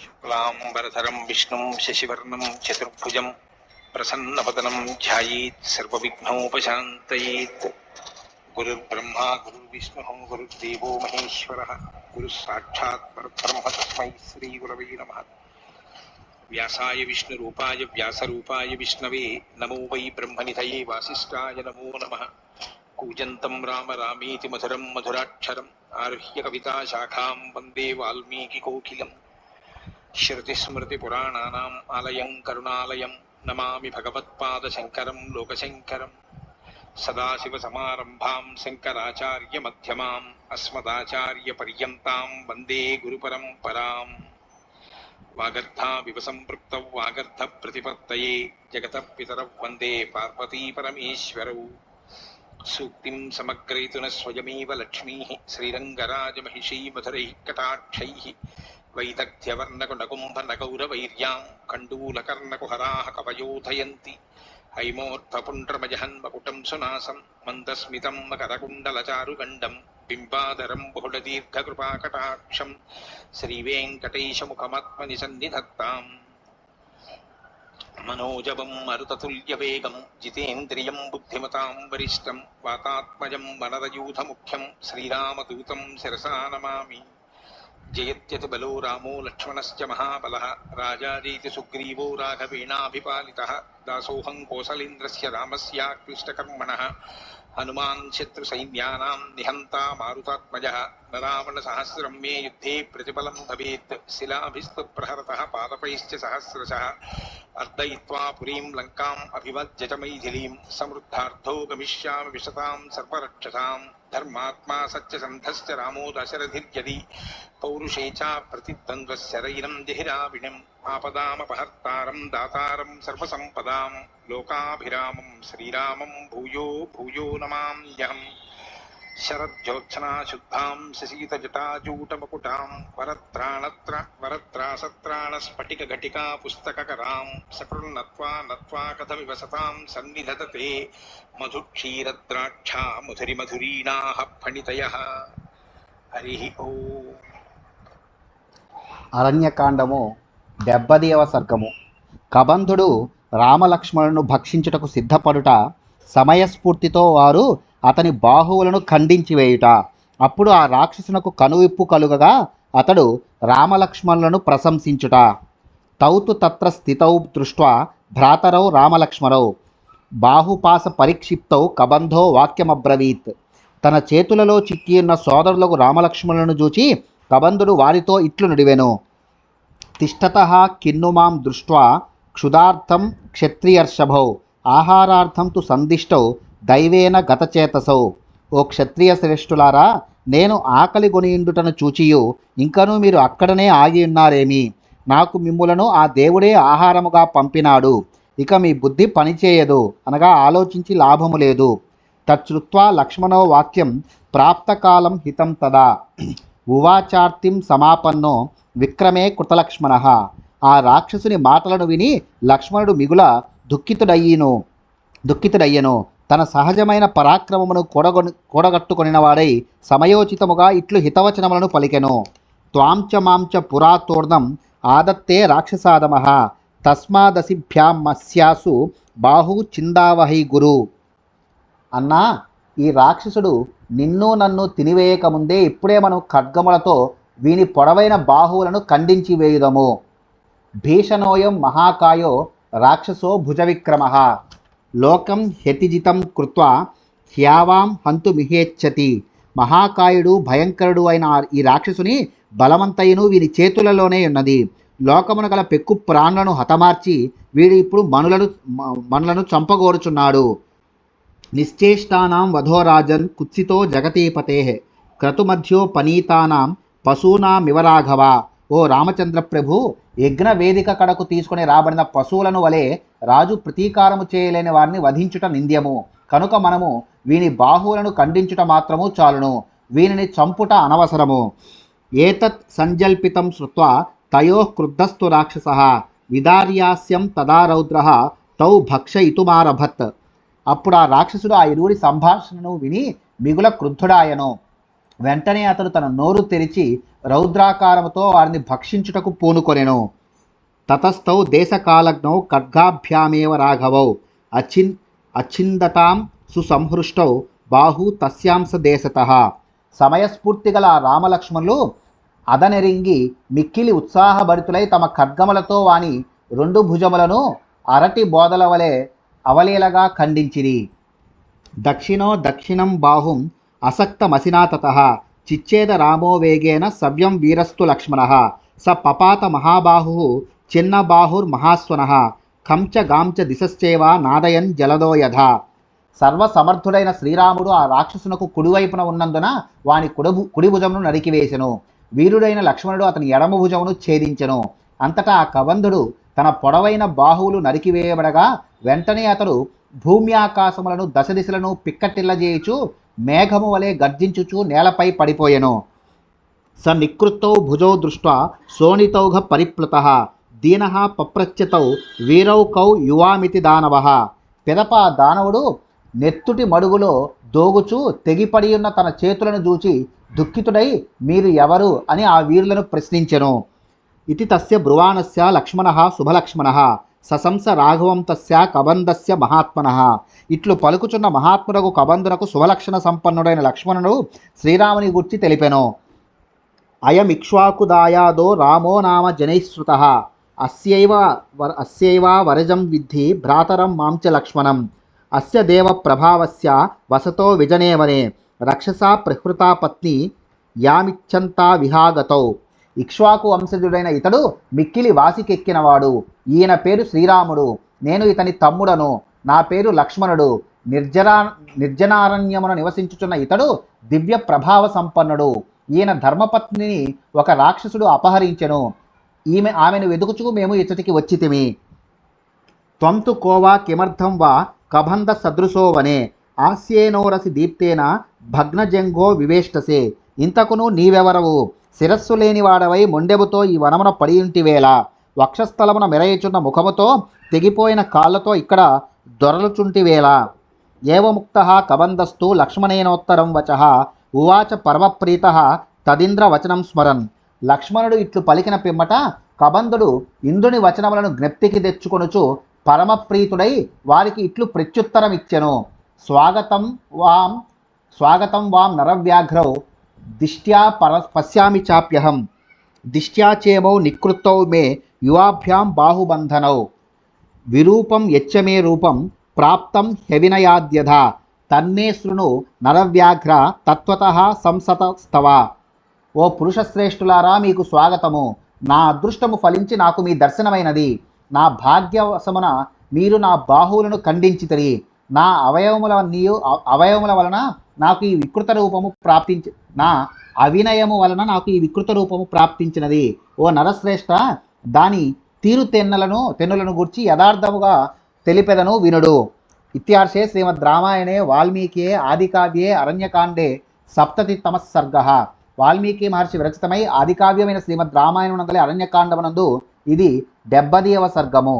शुक्लांबरधरं विष्णुं शशिवर्णं चतुर्भुजं प्रसन्नवदनं ध्यायेत् सर्वविघ्नोपशान्तयेत्। गुरुर्ब्रह्मा गुरुर्विष्णुः गुरुर्देवो महेश्वरः गुरुस्साक्षात् परब्रह्म तस्मै श्रीगुरवे नमः। व्यासाय विष्णुरूपाय व्यासरूपाय विष्णवे नमो वै ब्रह्मनिधये वासिष्ठाय नमो नमः। कूजन्तं राम रामेति मधुरं मधुराक्षरम् आरुह्य कविताशाखां वन्दे वाल्मीकिकोकिलम्। श्रुतिस्मृतिपुराणानाम् आलयं करुणालयं नमामि भगवत्पादशङ्करं लोकशङ्करम्। सदाशिवसमारम्भां शङ्कराचार्यमध्यमाम् अस्मदाचार्यपर्यन्तां वन्दे गुरुपरम्पराम्। वागर्धाविव सम्पृक्तौ वागर्धप्रतिपत्तये जगतः पितरौ वन्दे पार्वतीपरमेश्वरौ। सूक्तिं समग्रयितुनः स्वयमेव लक्ष्मीः श्रीरङ्गराजमहिषी मधुरैः कटाक्षैः वैदग्ध्यवर्णकुण्डकुम्भनगौरवैर्यां कण्डूलकर्णकुहराः कवयोधयन्ति। हैमोत्थपुण्ड्रमजहन्मकुटं सुनासं मन्दस्मितं मकरकुण्डलचारुगण्डं बिम्बाधरं बहुलदीर्घकृपाकटाक्षं श्रीवेङ्कटेशमुखमात्मनि सन्निधत्ताम्। मनोजवं मरुततुल्यवेगं जितेन्द्रियं बुद्धिमतां वरिष्ठं वातात्मजं वनरयूथमुख्यं श्रीरामदूतं शिरसा नमामि। जयत्यतिबलो रामो लक्ष्मणश्च महाबलः राजाजीति सुग्रीवो राघवेणाभिपालितः दासोऽहं कौसलेन्द्रस्य रामस्याक्लिष्टकर्मणः हनुमान् शत्रुसैन्यानां निहन्ता मारुतात्मजः न रावणसहस्रं मे युद्धे प्रतिफलं भवेत् शिलाभिस्तु प्रहरतः पादपैश्च सहस्रशः अर्दयित्वा पुरीं लङ्काम् अभिवज्य च मैथिलीं समृद्धार्थो गमिष्यामि विशतां सर्वरक्षसां धर्मात्मा सत्यसन्धश्च रामो दशरथिर्यदि पौरुषे च प्रतिद्वन्द्वशरैरं जहिराविणिम् आपदामपहर्तारं दातारं सर्वसम्पदां लोकाभिरामं श्रीरामं भूयो भूयो नमाम्यहम्। शरज्योत्सना शुद्धां शशीतजटाजूटमकुटां वरत्रासत्राणस्फटिकघटिका पुस्तककरां सकृन्नत्वा नत्वा कथमिव सतां सन्निधत्ते मधुक्षीरद्राक्षा मधुरिमधुरीणाः फणितयः। हरिः ओम्। అరణ్యకాండము 70వ సర్గము. కబంధుడు రామలక్ష్మణులను భక్షించుటకు సిద్ధపడుట, సమయస్ఫూర్తితో వారు అతని బాహువులను ఖండించి వేయుట. అప్పుడు ఆ రాక్షసునకు కనువిప్పు కలుగగా అతడు రామలక్ష్మణులను ప్రశంసించుట. తౌతు తత్ర స్థితౌ దృష్ట్వా భ్రాతరౌ రామలక్ష్మణౌ బాహుపాస పరిక్షిప్తౌ కబంధో వాక్యమబ్రవీత్. తన చేతులలో చిక్కియున్న సోదరులకు రామలక్ష్మణులను చూచి కబంధుడు వారితో ఇట్లు నుడివెను. తిష్టతః కిన్ను మాం దృష్ట్వా క్షుదార్థం క్షత్రియర్షభౌ ఆహారార్థం తు సందిష్టౌ దైవేన గతచేతసౌ. ఓ క్షత్రియ శ్రేష్ఠులారా, నేను ఆకలి కొనియుండుటను చూచియు ఇంకనూ మీరు అక్కడనే ఆగి ఉన్నారేమి? నాకు మిమ్ములను ఆ దేవుడే ఆహారముగా పంపినాడు. ఇక మీ బుద్ధి పనిచేయదు, అనగా ఆలోచించి లాభము లేదు. తచ్చుత్వా లక్ష్మణో వాక్యం ప్రాప్తకాలం హితం తదా ఉవాచార్తిం సమాపన్నో విక్రమే కృతలక్ష్మణ. ఆ రాక్షసుని మాటలను విని లక్ష్మణుడు మిగుల దుఃఖితుడయ్యను. తన సహజమైన పరాక్రమమును కూడగట్టుకొనినవాడై సమయోచితముగా ఇట్లు హితవచనములను పలికెను. త్వాంచ మాంచ పురాతోర్ణం ఆదత్తే రాక్షసాదమః తస్మాదసిభ్యాం మస్యాసు బాహు చిందావహై గురు. అన్నా, ఈ రాక్షసుడు నిన్ను నన్ను తినివేయకముందే ఇప్పుడే మనం ఖడ్గములతో వీని పొడవైన బాహువులను ఖండించి వేయుదము. భీషణోయం మహాకాయో రాక్షసో భుజవిక్రమః లోకం హ్యతిజితం కృత్వా హ్యావాం హంతు మిహేచ్ఛతి. మహాకాయుడు భయంకరుడు అయిన ఈ రాక్షసుని బలమంతయును వీని చేతులలోనే ఉన్నది. లోకమును గల పెక్కు ప్రాణులను హతమార్చి వీడు ఇప్పుడు మనులను చంపగోరుచున్నాడు. నిశ్చేష్టానాం వధోరాజన్ కుత్సితో జగతీపతే క్రతుమధ్యో పనీతానాం పశూనామివ రాఘవ. ఓ రామచంద్ర ప్రభు, యజ్ఞ వేదిక కడకు తీసుకుని రాబడిన పశువులను వలె రాజు ప్రతీకారము చేయలేని వారిని వధించుట నింద్యము. కనుక మనము వీని బాహువులను ఖండించుట మాత్రము చాలును, వీనిని చంపుట అనవసరము. ఏతత్ సంజల్పితం శ్రుత్వా తయో క్రుద్ధస్తు రాక్షసః విదార్యాస్యం తదా రౌద్రః తౌ భక్షయితుమారభత్. అప్పుడు ఆ రాక్షసుడు ఆ ఇరువురి సంభాషణను విని మిగుల క్రుద్ధుడాయను. వెంటనే అతడు తన నోరు తెరిచి రౌద్రాకారముతో వారిని భక్షించుటకు పూనుకొనెను. తతస్థౌ దేశకాలగ్నౌ ఖడ్గాభ్యామేవ రాఘవౌ అచ్చిందతాం సుసంహృష్టౌ బాహు తస్యాంస దేశతః. సమయస్ఫూర్తి గల ఆ రామలక్ష్మణులు అదనెరింగి మిక్కిలి ఉత్సాహభరితులై తమ ఖడ్గములతో వాని 2 భుజములను అరటి బోదల వలె అవలీలగా ఖండించిరి. దక్షిణం బాహుం అసక్తమసినా తతః చిచ్ఛేద రామో వేగేన సవ్యం వీరస్తు లక్ష్మణః స పపాత మహాబాహుః చిన్న బాహుర్మహాస్వనః కంచ గాంచ దిశశ్చేవ నాదయన్ జలదో యథా. సర్వసమర్థుడైన శ్రీరాముడు ఆ రాక్షసునకు కుడివైపున ఉన్నందున వాని కుడి భుజమును నరికివేసెను. వీరుడైన లక్ష్మణుడు అతని ఎడమ భుజమును ఛేదించెను. అంతటా ఆ కబంధుడు తన పొడవైన బాహువులు నరికివేయబడగా వెంటనే అతడు భూమి ఆకాశములను దశదిశలను పిక్కటిల్లజేయుచు మేఘము వలె గర్జించుచు నేలపై పడిపోయెను. స నికృత్తౌ భుజౌ దృష్ట్వా శోణితౌఘ పరిప్లుతః దీనః పప్రచ్యతౌ వీరౌ కౌ యువామితి దానవః. పిదప ఆ దానవుడు నెత్తుటి మడుగులో దోగుచూ తెగిపడి ఉన్న తన చేతులను చూచి దుఃఖితుడై మీరు ఎవరు అని ఆ వీరులను ప్రశ్నించెను. ఇతి తస్య బ్రువాణస్య లక్ష్మణః శుభలక్ష్మణః సశంస రాఘవం తస్య కబంధస్య మహాత్మనః. ఇట్లు పలుకుచున్న మహాత్ముడకు కబంధునకు శుభలక్షణ సంపన్నుడైన లక్ష్మణుడు శ్రీరాముని గూర్చి తెలిపెను. అయమిక్ష్వాకుదాయాదో రామో నామ జనైశ్రుతః అస్యైవ వరజం విద్ధి భ్రాతరం మాంచ లక్ష్మణం అస్య దేవ ప్రభావస్య వసతో విజనే వనే రక్షసా ప్రహృతా పత్ని యామిచ్చంతా విహాగతౌ. ఇక్ష్వాకు వంశజుడైన ఇతడు మిక్కిలి వాసికెక్కినవాడు. ఈయన పేరు శ్రీరాముడు. నేను ఇతని తమ్ముడను. నా పేరు లక్ష్మణుడు. నిర్జనారణ్యమున నివసించుచున్న ఇతడు దివ్య ప్రభావ సంపన్నుడు. ఈయన ధర్మపత్నిని ఒక రాక్షసుడు అపహరించెను. ఆమెను వెదుకుచూ మేము ఇచ్చటికి వచ్చితిమి. త్వంతు కోవా కిమర్థం వా కబంధ సదృశో వనే ఆస్యేనోరసి దీప్తేన భగ్నజంగో వివేష్టసే. ఇంతకును నీవెవరవు? శిరస్సు లేనివాడవై మొండెముతో ఈ వనమున పడియుంటివేళ. వక్షస్థలమున మెరయుచున్న ముఖముతో తెగిపోయిన కాళ్ళతో ఇక్కడ దొరలుచుంటివేళ. ఏవముక్తః కబంధస్తు లక్ష్మణేనోత్తరం వచః ఉవాచ పరమప్రీతః తదింద్ర వచనం స్మరన్. లక్ష్మణుడు ఇట్లు పలికిన పిమ్మట కబంధుడు ఇంద్రుని వచనములను జ్ఞప్తికి తెచ్చుకొనుచు పరమప్రీతుడై వారికి ఇట్లు ప్రత్యుత్తరమిచ్చెను. స్వాగతం వాం నరవ్యాఘ్రౌ దిష్ట్యా పశ్యామి చాప్యహం దిష్ట్యా చేమౌ నికృత్తౌ మే యువాభ్యాం బాహుబంధనౌ విరూపం యచ్చమే రూపం ప్రాప్తం హ్యవినయాద్యథ తన్మే శృణు నరవ్యాఘ్ర తత్వతః సంసతస్తవ. ఓ పురుషశ్రేష్ఠులారా, మీకు స్వాగతము. నా అదృష్టము ఫలించి నాకు మీ దర్శనమైనది. నా భాగ్యవశమున మీరు నా బాహువులను ఖండించితిరి. నా అవయవముల వలన నాకు ఈ వికృత రూపము నా అవినయము వలన నాకు ఈ వికృత రూపము ప్రాప్తించినది. ఓ నరశ్రేష్ఠ, దాని తెన్నులను గూర్చి యథార్థముగా తెలిపెదను వినుడు. ఇత్యార్షే శ్రీమద్ రామాయణే వాల్మీకియే ఆదికావ్యే అరణ్యకాండే 70తమః సర్గః. వాల్మీకి మహర్షి విరచితమై ఆదికావ్యమైన శ్రీమద్ రామాయణం నందలి అరణ్యకాండమునందు ఇది 70వ సర్గము.